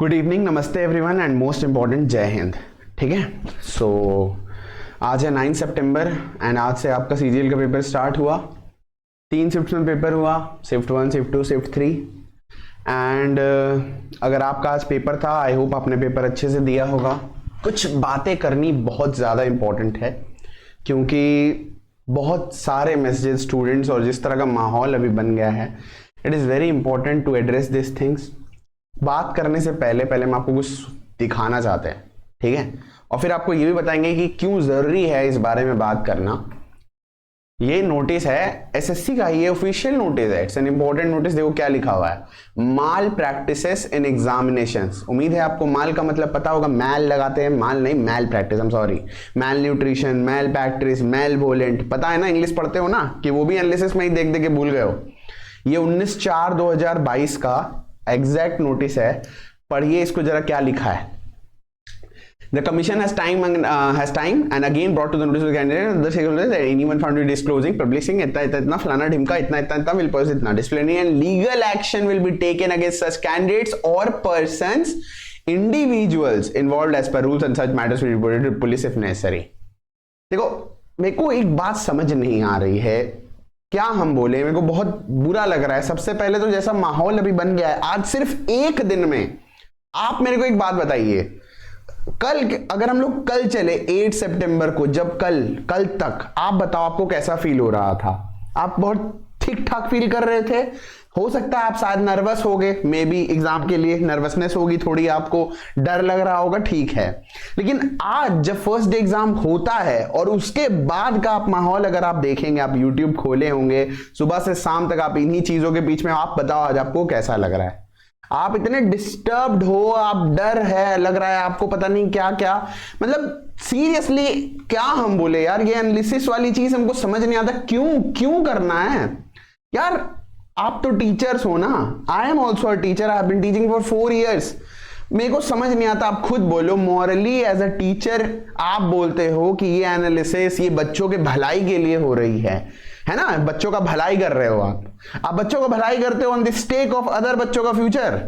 Good evening, नमस्ते everyone and most important जय हिंद। ठीक है, सो आज है 9 सितंबर एंड आज से आपका सीजीएल का पेपर स्टार्ट हुआ। 3 शिफ्ट में पेपर हुआ, शिफ्ट 1, शिफ्ट 2, शिफ्ट 3 एंड अगर आपका आज पेपर था, आई होप आपने पेपर अच्छे से दिया होगा। कुछ बातें करनी बहुत ज़्यादा इम्पॉर्टेंट है क्योंकि बहुत सारे मैसेजेस स्टूडेंट्स और जिस तरह का माहौल अभी बन गया है, it is very important to address this things. बात करने से पहले हम आपको कुछ दिखाना चाहते हैं, ठीक है, और फिर आपको ये भी बताएंगे कि क्यों जरूरी है इस बारे में बात करना। ये नोटिस है एसएससी का, ये ऑफिशियल नोटिस है, इट्स एन इंपॉर्टेंट नोटिस। देखो क्या लिखा हुआ है, माल प्रैक्टिसेस इन एग्जामिनेशंस। उम्मीद है आपको माल का मतलब पता होगा, मैल लगाते हैं, माल नहीं, malpractice, I am sorry, malnutrition, malpractice, malevolent, पता है ना, इंग्लिश पढ़ते हो ना, कि वो भी एनालिसिस में ही देख देख के भूल गए हो। ये 19/4/2022 का एग्जैक्ट नोटिस है, पढ़िए इसको जरा क्या लिखा है। The commission has time and again brought to the notice of the candidate the stakeholders that anyone found to be disclosing, publishing इतना फलाना ढिमका इतना will possess इतना disciplinary and legal action will be taken against such candidates or persons, individuals involved as per rules and such matters will be reported to police if necessary। देखो मेरे को एक बात समझ नहीं आ रही है, क्या हम बोले, मेरे को बहुत बुरा लग रहा है। सबसे पहले तो जैसा माहौल अभी बन गया है, आज सिर्फ एक दिन में आप मेरे को एक बात बताइए, कल अगर हम लोग कल चले 8 सितंबर को, जब कल तक आप बताओ आपको कैसा फील हो रहा था? आप बहुत ठीक ठाक फील कर रहे थे? हो सकता है आप शायद नर्वस हो गए, मे बी एग्जाम के लिए नर्वसनेस होगी थोड़ी, आपको डर लग रहा होगा, ठीक है। लेकिन आज जब फर्स्ट डे एग्जाम होता है और उसके बाद का आप माहौल अगर आप देखेंगे, आप यूट्यूब खोले होंगे सुबह से शाम तक, आप इन्हीं चीजों के बीच में, आप बताओ आज आपको कैसा लग रहा है? आप इतने डिस्टर्ब्ड हो, आप डर है लग रहा है आपको, पता नहीं क्या क्या, मतलब सीरियसली क्या हम बोले यार, ये एनालिसिस वाली चीज हमको समझ नहीं आता, क्यों करना है यार? आप तो टीचर्स हो ना, I am also a teacher, I have been teaching for 4 years। मेरे को समझ नहीं आता, आप खुद बोलो, मॉरली एज अ टीचर आप बोलते हो कि ये एनालिसिस ये बच्चों के भलाई के लिए हो रही है ना, बच्चों का भलाई कर रहे हो आप बच्चों का भलाई करते हो on the stake of other बच्चों का फ्यूचर।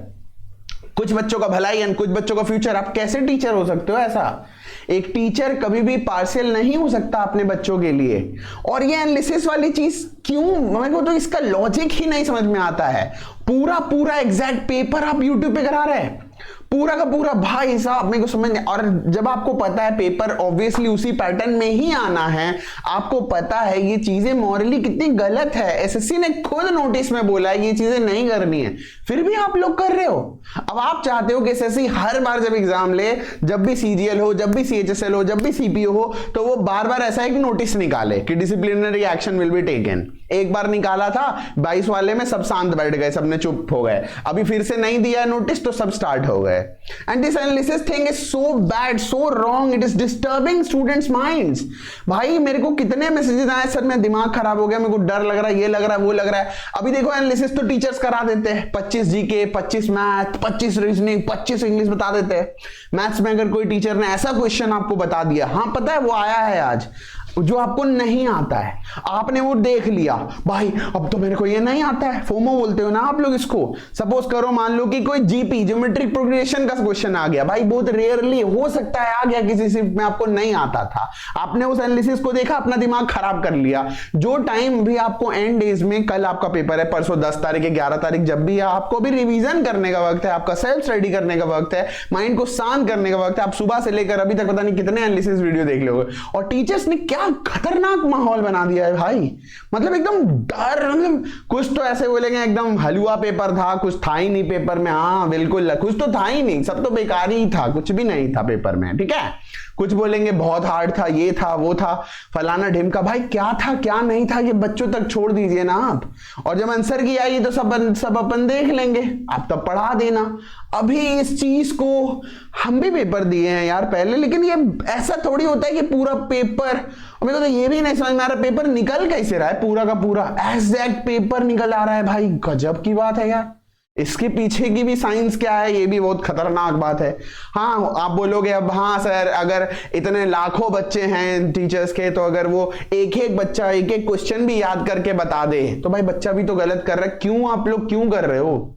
कुछ बच्चों का भलाई एंड कुछ बच्चों का फ्यूचर। आप कैसे टीचर हो सकते हो ऐसा? एक टीचर कभी भी पार्शियल नहीं हो सकता अपने बच्चों के लिए। और ये एनालिसिस वाली चीज क्यों, मेरे को तो इसका लॉजिक ही नहीं समझ में आता है। पूरा एग्जैक्ट पेपर आप यूट्यूब पे करा रहे हैं, पूरा का पूरा, भाई साहब मेरे को समझ नहीं। और जब आपको पता है पेपर ऑब्वियसली उसी पैटर्न में ही आना है, आपको पता है ये चीजें मॉरली कितनी गलत है, एसएससी ने खुद नोटिस में बोला है ये चीजें नहीं करनी है, फिर भी आप लोग कर रहे हो। अब आप चाहते हो कि एसएससी हर बार जब एग्जाम ले, जब भी सीजीएल हो, जब भी सीएचएसएल हो, जब भी सीपीओ हो, तो वो बार बार ऐसा एक नोटिस निकाले कि disciplinary action will be taken. एक बार निकाला था 22 वाले में, सब शांत बैठ गए, सबने चुप हो गए। अभी फिर से नहीं दिया नोटिस तो सब स्टार्ट हो गए। And this analysis thing is so bad, so wrong, it is disturbing students minds. भाई मेरे को कितने मैसेजेस आए, सर मेरा दिमाग खराब हो गया, मेरे को डर लग रहा है, ये लग रहा है, वो लग रहा है। अभी देखो एनालिसिस तो टीचर्स करा देते हैं, 25 जीके, 25 मैथ, 25 रीजनिंग, 25 इंग्लिश बता देते हैं। मैथ्स में अगर कोई टीचर ने ऐसा क्वेश्चन आपको बता दिया, हाँ पता है वो आया है आज, जो आपको नहीं आता है, आपने वो देख लिया, भाई अब तो मेरे को ये नहीं आता है, फोमो बोलते हो ना आप लोग इसको। सपोज करो मान लो कि कोई जीपी ज्योमेट्रिक प्रोग्रेशन का क्वेश्चन आ गया, भाई बहुत रेयरली हो सकता है आ गया किसी शिफ्ट में, आपको नहीं आता था, आपने उस एनालिसिस को देखा, अपना दिमाग खराब कर लिया। जो टाइम भी आपको एंड डेज में, कल आपका पेपर है, परसों 10 तारीख, 11 तारीख, जब भी आपको भी रिवीजन करने का वक्त है, आपका सेल्फ स्टडी करने का वक्त है, माइंड को शांत करने का वक्त है, आप सुबह से लेकर अभी तक पता नहीं कितने एनालिसिस वीडियो देख लोगे। और टीचर्स ने क्या खतरनाक माहौल बना दिया है भाई, मतलब एकदम डर, मतलब कुछ तो ऐसे बोलेंगे एकदम हलवा पेपर था, कुछ था ही नहीं पेपर में। हाँ बिल्कुल, कुछ तो था ही नहीं, सब तो बेकार ही था, कुछ भी नहीं था पेपर में, ठीक है। कुछ बोलेंगे बहुत हार्ड था, ये था वो था, फलाना ढिमका, भाई क्या था क्या नहीं था ये बच्चों तक छोड़ दीजिए ना आप। और जब आंसर की आई तो सब अपन देख लेंगे, आप तब पढ़ा देना। अभी इस चीज को हम भी पेपर दिए हैं यार पहले, लेकिन ये ऐसा थोड़ी होता है कि पूरा पेपर, और मेरे को तो ये भी नहीं समझ में आ रहा पेपर निकल कैसे रहा है, पूरा का पूरा एग्जैक्ट पेपर निकल आ रहा है। भाई गजब की बात है यार, इसके पीछे की भी साइंस क्या है, ये भी बहुत खतरनाक बात है। हाँ आप बोलोगे अब, हाँ सर अगर इतने लाखों बच्चे हैं टीचर्स के, तो अगर वो एक एक बच्चा एक एक क्वेश्चन भी याद करके बता दे, तो भाई बच्चा भी तो गलत कर रहा है। क्यों आप लोग क्यों कर रहे हो?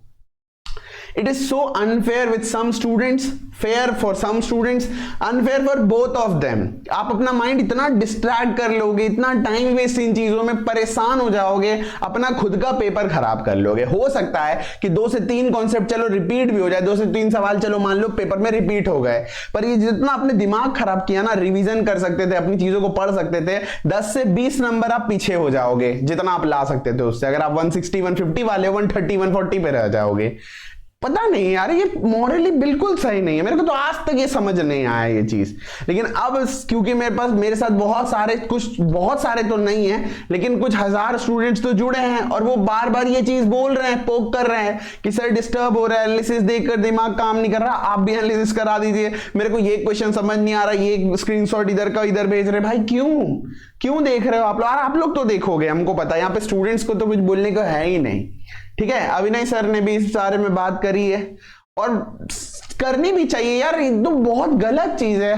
It is so unfair with some students, fair for some students, unfair for both of them. आप अपना माइंड इतना डिस्ट्रैक्ट कर लोगे, इतना टाइम वेस्ट इन चीजों में, परेशान हो जाओगे, अपना खुद का पेपर खराब कर लोगे। हो सकता है कि 2 से 3 कॉन्सेप्ट चलो रिपीट भी हो जाए, 2 से 3 सवाल चलो मान लो पेपर में रिपीट हो गए, पर ये जितना आपने दिमाग खराब किया ना, रिवीजन कर सकते थे, अपनी चीजों को पढ़ सकते थे, 10 से 20 नंबर आप पीछे हो जाओगे जितना आप ला सकते थे उससे। अगर आप 160 150 वाले 130 140 पे रह जाओगे। पता नहीं यार, ये मॉरली बिल्कुल सही नहीं है। मेरे को तो आज तक ये समझ नहीं आया ये चीज, लेकिन अब क्योंकि मेरे साथ बहुत सारे तो नहीं है, लेकिन कुछ हजार स्टूडेंट्स तो जुड़े हैं और वो बार बार ये चीज बोल रहे हैं, पोक कर रहे हैं कि सर डिस्टर्ब हो रहा है, एनालिसिस देखकर दिमाग काम नहीं कर रहा, आप भी एनालिसिस करा दीजिए, मेरे को ये क्वेश्चन समझ नहीं आ रहा, ये स्क्रीनशॉट इधर का इधर भेज रहे। भाई क्यों देख रहे हो आप लोग? आप लोग तो देखोगे, हमको पता है, यहाँ पे स्टूडेंट्स को तो कुछ बोलने को है ही नहीं। ठीक है, अभिनय सर ने भी इस बारे में बात करी है और करनी भी चाहिए यार, ये तो बहुत गलत चीज है।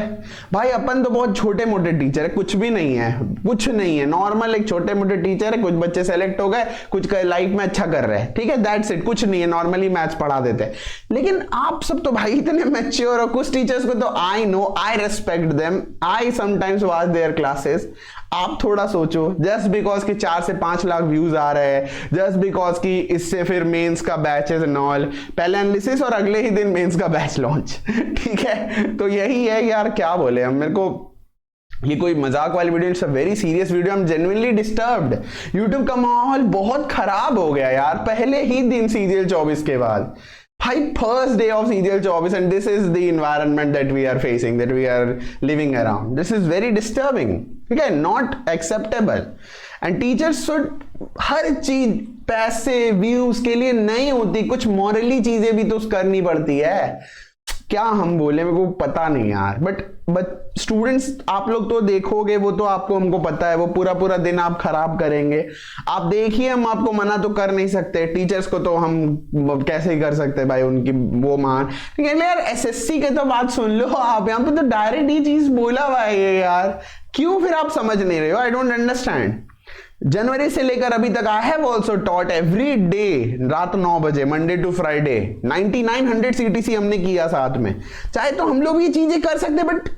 भाई अपन तो बहुत छोटे मोटे टीचर है, कुछ नहीं है, नॉर्मल एक छोटे मोटे टीचर है, कुछ बच्चे सेलेक्ट हो गए, कुछ लाइफ में अच्छा कर रहे हैं, ठीक है, दैट्स इट, कुछ नहीं है, नॉर्मली मैथ्स पढ़ा देते हैं। लेकिन आप सब तो भाई इतने मैच्योर हो, कुछ टीचर्स को तो I know, I respect them, I sometimes watch there classes. आप थोड़ा सोचो, जस्ट बिकॉज कि 4 से 5 लाख व्यूज आ रहे हैं, जस्ट बिकॉज कि इससे फिर मेंस का बैचेस एंड ऑल, पहले एनालिसिस और अगले ही दिन मेंस का बैच लॉन्च, ठीक है, तो यही है यार, क्या बोले हम। मेरे को ये कोई मजाक वाली video, it's a very serious video, I am genuinely disturbed. YouTube का माहौल बहुत खराब हो गया यार, पहले ही दिन CGL 24 के बाद। भाई first day of CGL 24 and this is the environment that we are facing, that we are living around. This is very disturbing. ठीक है, not acceptable. And teachers should, हर चीज पैसे व्यूज के लिए नहीं होती, कुछ मॉरली चीजें भी तो करनी पड़ती है। क्या हम बोले, मेरे को पता नहीं यार, बट स्टूडेंट्स आप लोग तो देखोगे, वो तो आपको हमको पता है, वो पूरा दिन आप खराब करेंगे। आप देखिए, हम आपको मना तो कर नहीं सकते, टीचर्स को तो हम कैसे ही कर सकते भाई, उनकी वो मान। लेकिन यार SSC के तो बात सुन लो आप, यहाँ पे तो डायरेक्ट ये चीज बोला हुआ है यार, क्यों फिर आप समझ नहीं रहे हो? I don't understand. जनवरी से लेकर अभी तक I have also taught every day, रात 9 बजे, मंडे टू फ्राइडे, 9900 CTC हमने किया साथ में। चाहे तो हम लोग ये चीजें कर सकते, but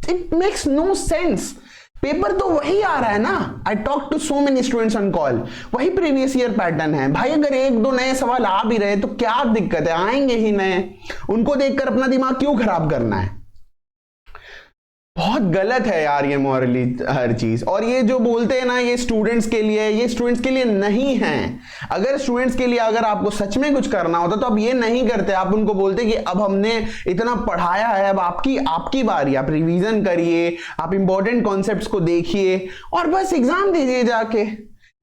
it makes no sense. Paper तो वही आ रहा है ना, I talk to so many students on call, वही प्रीवियस ईयर पैटर्न है भाई। अगर 1-2 नए सवाल आ भी रहे तो क्या दिक्कत है, आएंगे ही नए, उनको देखकर अपना दिमाग क्यों खराब करना है? बहुत गलत है यार ये मॉरली हर चीज। और ये जो बोलते हैं ना ये स्टूडेंट्स के लिए, ये स्टूडेंट्स के लिए नहीं है। अगर स्टूडेंट्स के लिए अगर आपको सच में कुछ करना होता तो आप ये नहीं करते, आप उनको बोलते कि अब हमने इतना पढ़ाया है, अब आपकी बारी, आप रिवीजन करिए, आप इंपॉर्टेंट कॉन्सेप्ट्स को देखिए और बस एग्जाम दीजिए जाके।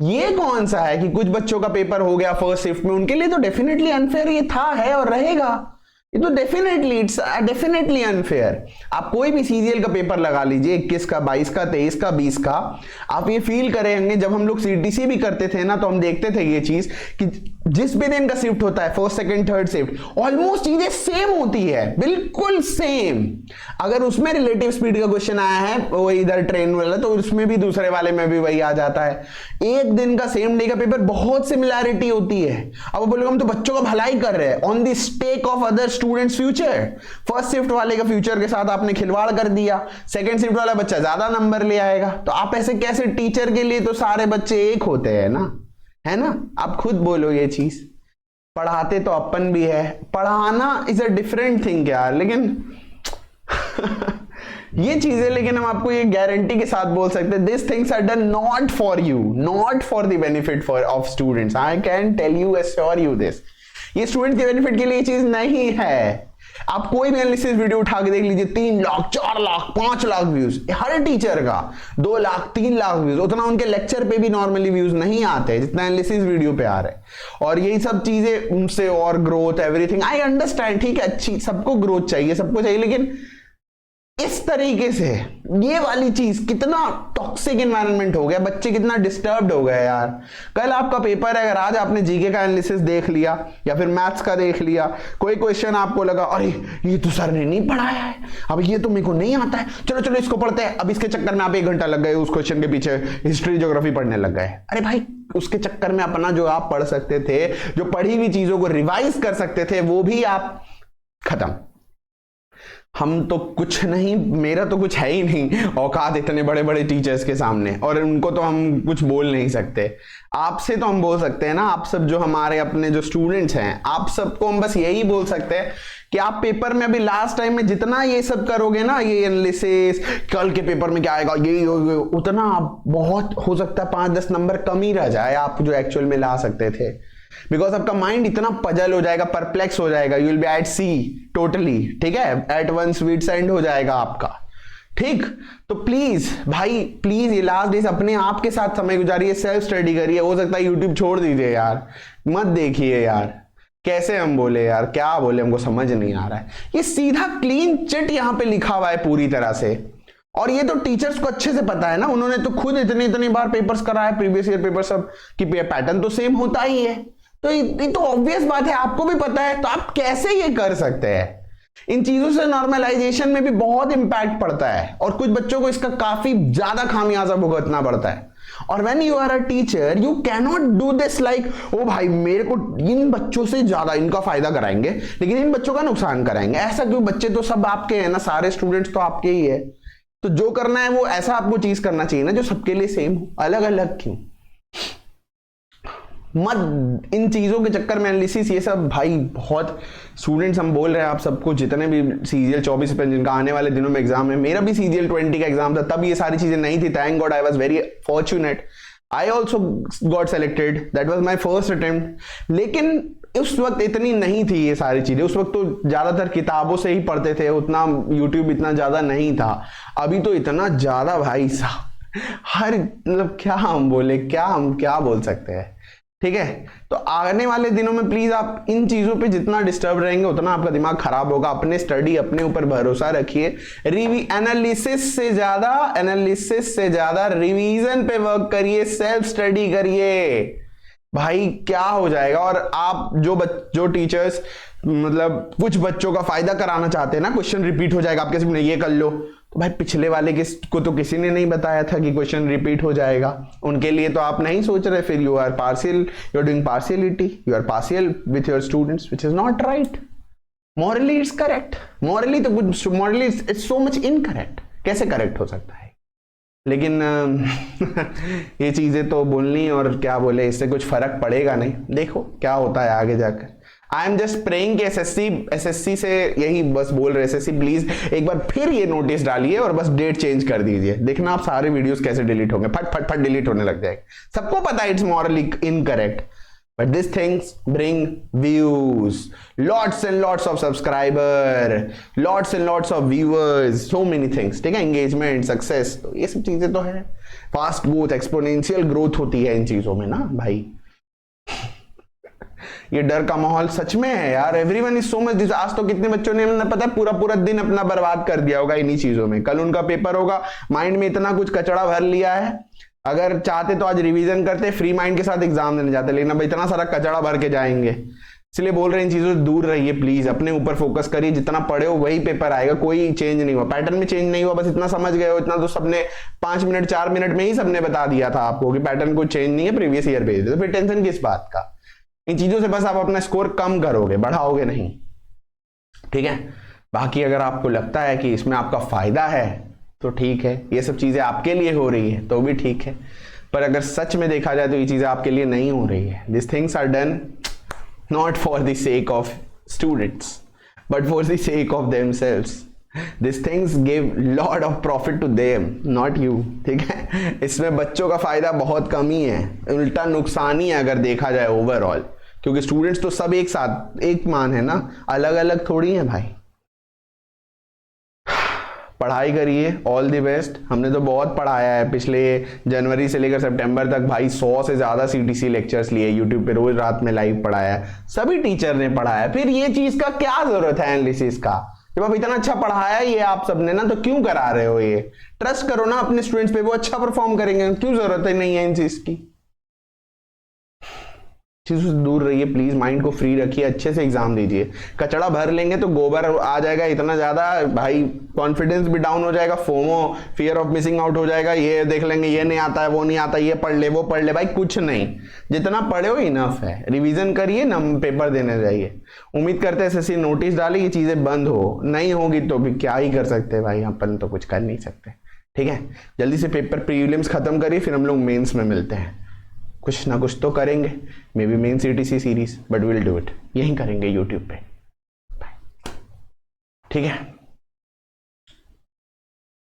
ये कौन सा है कि कुछ बच्चों का पेपर हो गया फर्स्ट शिफ्ट में, उनके लिए तो डेफिनेटली अनफेयर ये था, है और रहेगा। ये तो डेफिनेटली अनफेयर। आप कोई भी CGL का पेपर लगा लीजिए, 21 का, 22 का, 23 का, 20 का, आप ये फील करेंगे। जब हम लोग CTC भी करते थे ना, तो हम देखते थे ये चीज कि जिस भी दिन का शिफ्ट होता है, first second third shift, almost चीजें सेम होती है, बिल्कुल सेम। अगर उसमें रिलेटिव स्पीड का क्वेश्चन आया है, वो इधर ट्रेन वाला, तो उसमें भी दूसरे वाले में भी वही आ जाता है। एक दिन का सेम डे का पेपर, बहुत सिमिलैरिटी होती है। अब बोलोगे हम तो बच्चों का भलाई कर रहे हैं, on the stake of other students future. First shift वाले का फ्यूचर के साथ आपने खिलवाड़ कर दिया, सेकंड शिफ्ट वाला बच्चा ज्यादा नंबर ले आएगा। तो आप ऐसे कैसे? टीचर के लिए तो सारे बच्चे एक होते हैं ना, है ना? आप खुद बोलो ये चीज। पढ़ाते तो अपन भी है, पढ़ाना इज अ डिफरेंट थिंग यार, लेकिन ये चीजें, लेकिन हम आपको ये गारंटी के साथ बोल सकते हैं, this things are done not for you, not for the benefit of students. I can tell you, assure you this, ये स्टूडेंट के बेनिफिट के लिए ये चीज नहीं है। आप कोई भी एनालिसिस वीडियो उठा के देख लीजिए, 3 लाख 4 लाख 5 लाख व्यूज हर टीचर का, 2 लाख 3 लाख व्यूज। उतना उनके लेक्चर पे भी नॉर्मली व्यूज नहीं आते जितना एनालिसिस वीडियो पे आ रहे। और यही सब चीजें उनसे, और ग्रोथ, एवरीथिंग, आई अंडरस्टैंड, ठीक है, अच्छी, सबको ग्रोथ चाहिए, सबको चाहिए, लेकिन इस तरीके से ये वाली चीज, कितना टॉक्सिक एनवायरनमेंट हो गया, बच्चे कितना डिस्टर्ब्ड हो गए यार। कल आपका पेपर है, अगर आज आपने जीके का एनालिसिस देख लिया या फिर मैथ्स का देख लिया, कोई क्वेश्चन आपको लगा अरे ये तो सर ने नहीं पढ़ाया है, अब ये तो मेरे को नहीं आता है, चलो चलो इसको पढ़ते हैं, अब इसके चक्कर में आप 1 घंटा लग गए उस क्वेश्चन के पीछे, हिस्ट्री ज्योग्राफी पढ़ने लग गए। अरे भाई उसके चक्कर में अपना जो आप पढ़ सकते थे, जो पढ़ी हुई चीजों को रिवाइज कर सकते थे, वो भी आप खत्म। हम तो कुछ नहीं, मेरा तो कुछ है ही नहीं औकात इतने बड़े बड़े टीचर्स के सामने, और उनको तो हम कुछ बोल नहीं सकते। आपसे तो हम बोल सकते हैं ना, आप सब जो हमारे अपने जो स्टूडेंट्स हैं, आप सबको हम बस यही बोल सकते हैं कि आप पेपर में अभी लास्ट टाइम में जितना ये सब करोगे ना, ये एनालिसिस, कल के पेपर में क्या आएगा ये उतना आप बहुत हो सकता है 5-10 नंबर कम ही रह जाए आप जो एक्चुअल में ला सकते थे, बिकॉज आपका माइंड इतना पजल हो जाएगा, परप्लेक्स हो जाएगा, you will be at sea totally, ठीक है, एट वन स्वीट एंड हो जाएगा आपका, ठीक। तो प्लीज भाई प्लीज ये लास्ट डेज अपने आप के साथ समय गुजारिए, सेल्फ स्टडी करिए, हो सकता है यूट्यूब छोड़ दीजिए यार, मत देखिए यार, कैसे हम बोले यार, क्या बोले हमको समझ नहीं आ रहा है। ये सीधा क्लीन चिट यहां पे लिखा हुआ है पूरी तरह से, और ये तो टीचर्स को अच्छे से पता है ना, उन्होंने तो खुद इतनी बार पेपर्स कराया, प्रीवियस ईयर पेपर सब की पैटर्न तो सेम होता ही है, तो ये तो ऑब्वियस बात है, आपको भी पता है, तो आप कैसे ये कर सकते हैं। इन चीजों से नॉर्मलाइजेशन में भी बहुत इंपैक्ट पड़ता है, और कुछ बच्चों को इसका काफी ज्यादा खामियाजा भुगतना पड़ता है। और when you are a teacher you can not do this like ओ भाई मेरे को इन बच्चों से ज्यादा इनका फायदा कराएंगे लेकिन इन बच्चों का नुकसान कराएंगे, ऐसा क्यों? बच्चे तो सब आपके हैं ना, सारे स्टूडेंट्स तो आपके ही है, तो जो करना है वो ऐसा आपको चीज करना चाहिए ना जो सबके लिए सेम हो, अलग अलग क्यों? मत इन चीजों के चक्कर में एनालिसिस ये सब, भाई बहुत स्टूडेंट्स हम बोल रहे हैं आप सबको, जितने भी CGL 24 पे जिनका आने वाले दिनों में एग्जाम है, मेरा भी CGL 20 का एग्जाम था, तब ये सारी चीजें नहीं थी, thank God I was very fortunate, I also got selected, that was my first attempt. लेकिन उस वक्त इतनी नहीं थी ये सारी चीजें, उस वक्त तो ज्यादातर किताबों से ही पढ़ते थे, उतना यूट्यूब इतना ज्यादा नहीं था, अभी तो इतना ज्यादा भाई साहब, हर मतलब क्या हम बोले, हम क्या बोल सकते हैं, ठीक है। तो आने वाले दिनों में प्लीज आप इन चीजों पे जितना डिस्टर्ब रहेंगे उतना आपका दिमाग खराब होगा, अपने स्टडी अपने ऊपर भरोसा रखिए, एनालिसिस से ज्यादा रिवीजन पे वर्क करिए, सेल्फ स्टडी करिए, भाई क्या हो जाएगा। और आप जो टीचर्स मतलब कुछ बच्चों का फायदा कराना चाहते हैं ना, क्वेश्चन रिपीट हो जाएगा आपके सामने, ये कर लो, तो भाई पिछले वाले को तो किसी ने नहीं बताया था कि क्वेश्चन रिपीट हो जाएगा, उनके लिए तो आप नहीं सोच रहे, फिर you are doing partiality, you are partial with your students which is not right. Morally it's correct, morally तो कुछ, morally it's so much incorrect, कैसे करेक्ट हो सकता है? लेकिन ये चीजें तो बोलनी, और क्या बोले, इससे कुछ फर्क पड़ेगा नहीं, देखो क्या होता है आगे जाकर। आई एम जस्ट प्रेइंग कि एसएससी से यही बस बोल रहे, एसएससी प्लीज एक बार फिर ये नोटिस डालिए और बस डेट चेंज कर दीजिए, देखना आप सारे वीडियोस कैसे डिलीट होंगे, फट फट फट डिलीट होने लग जाएंगे। सबको पता है it's morally incorrect, but these things bring views, lots and lots of subscriber, lots and lots of viewers, so many things, ठीक है, engagement, success, तो ये सब चीजें तो है, fast growth, exponential growth होती है इन चीजों में ना भाई। ये डर का माहौल सच में है यार, एवरीवन इज सो मच, आज तो कितने बच्चों ने पता है पूरा दिन अपना बर्बाद कर दिया होगा इन्हीं चीजों में, कल उनका पेपर होगा, माइंड में इतना कुछ कचड़ा भर लिया है, अगर चाहते तो आज रिवीजन करते, फ्री माइंड के साथ एग्जाम देने जाते, लेकिन अब इतना सारा कचड़ा भर के जाएंगे, इसलिए बोल रहे हैं इन चीजों से दूर रहिए प्लीज, अपने ऊपर फोकस करिए, जितना पढ़े हो वही पेपर आएगा, कोई चेंज नहीं हुआ, पैटर्न में चेंज नहीं हुआ, बस इतना समझ गए हो, इतना तो सबने 5 मिनट 4 मिनट में ही सबने बता दिया था आपको कि पैटर्न कोई चेंज नहीं है, प्रीवियस ईयर भेज दे, तो फिर टेंशन किस बात का? इन चीजों से बस आप अपना स्कोर कम करोगे, बढ़ाओगे नहीं, ठीक है। बाकी अगर आपको लगता है कि इसमें आपका फायदा है तो ठीक है, ये सब चीजें आपके लिए हो रही है तो भी ठीक है, पर अगर सच में देखा जाए तो ये चीजें आपके लिए नहीं हो रही है। This things are done not for the sake of students but for the sake of themselves, this things give lot of profit to them not you, ठीक है। इसमें बच्चों का फायदा बहुत कम ही है, उल्टा नुकसान ही है अगर देखा जाए ओवरऑल, क्योंकि स्टूडेंट्स तो सब एक साथ एक मान है ना, अलग अलग थोड़ी है भाई। पढ़ाई करिए, ऑल द बेस्ट। हमने तो बहुत पढ़ाया है पिछले जनवरी से लेकर सितंबर तक भाई, 100 से ज्यादा CTC लेक्चर्स लिए, यूट्यूब पे रोज रात में लाइव पढ़ाया है, सभी टीचर ने पढ़ाया है, फिर ये चीज का क्या जरूरत है एनालिसिस का? जब आप इतना अच्छा पढ़ाया ये आप सबने ना, तो क्यों करा रहे हो? ये ट्रस्ट करो ना अपने स्टूडेंट्स पे, वो अच्छा परफॉर्म करेंगे, क्यों जरूरत है नहीं है इन चीज की? चीजों से दूर रहिए प्लीज, माइंड को फ्री रखिए, अच्छे से एग्जाम दीजिए। कचड़ा भर लेंगे तो गोबर आ जाएगा इतना ज्यादा भाई, कॉन्फिडेंस भी डाउन हो जाएगा, FOMO fear of missing out हो जाएगा, ये देख लेंगे ये नहीं आता है वो नहीं आता, ये पढ़ ले वो पढ़ ले, भाई कुछ नहीं, जितना पढ़े हो इनफ है, रिवीजन करिए ना, पेपर देने जाइए। उम्मीद करते हैं एसएससी नोटिस डाले ये चीजें बंद हो, नहीं होगी तो भी क्या ही कर सकते हैं भाई, अपन तो कुछ कर नहीं सकते। ठीक है, जल्दी से पेपर प्रीलिम्स खत्म करिए, फिर हम लोग मेंस में मिलते हैं। कुछ ना कुछ तो करेंगे, may be main CTC series, but will do it, यहीं करेंगे यूट्यूब पे। ठीक है।